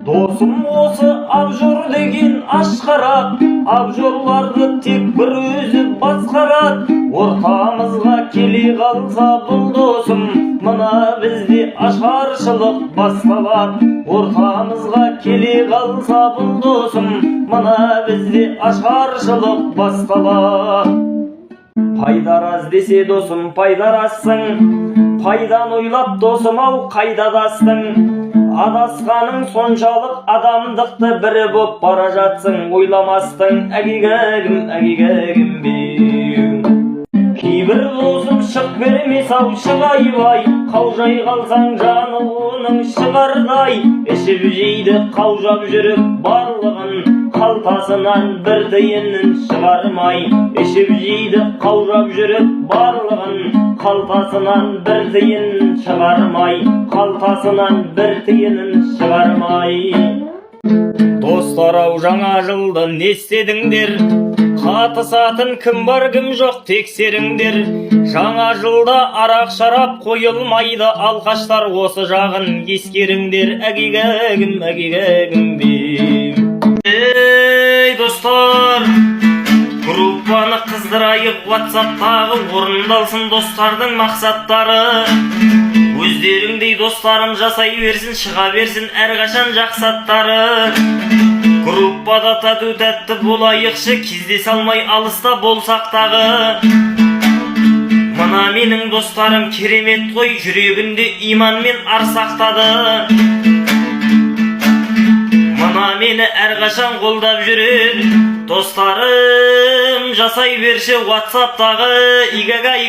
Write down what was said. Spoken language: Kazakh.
Досым осы абжор деген ашқарақ, абжорларды тек бір өзі басқарат. Ортамызға келе қалса бұл досым, мына бізде ашаршылық басталат. Ортамызға келе қалса бұл досым, мына бізде ашаршылық басталат. Пайдарас десе досым пайдарассың, пайдан ойлап досым ау қайдадастың. Адасқаның соншалық адамдықты бірі боп бара жатсың, ойламастың әгегәгім беу. Кейбір досым шық бермес ау шығайбай, қаужай қалсаң жаны оның шығардай. Ішіп жейді қаужап жүріп барлығын, қалтасынан бір тиынын шығармай. Ішіп жейді қаужап жүріп барлығын, қалтасынан бір тиынын шығармай. Қалтасынан бір тиынын шығармай. Достар ау, жаңа жылды не істедіңдер? Қатысатын кім бар кім жоқ тексеріңдер. Жаңа жылда арақ шарап қойылмайды, алқаштар осы жағын ескеріңдер. Әгегәгім беу. Ей достар, группаны қыздырайық, WhatsApp'тағы орындалсын достардың мақсаттары. Өздеріңдей достарым жасай берсін, шыға берсін әрқашан жақсаттары. Группада тату-тәтті болайықшы, кездесе алмай алыста болсақ тағы. Мына менің достарым керемет қой, жүрегінде иманмен арсақтады. Мына мені әрқашан қолдап жүрер достарым, жасай берші WhatsApp'тағы игагай.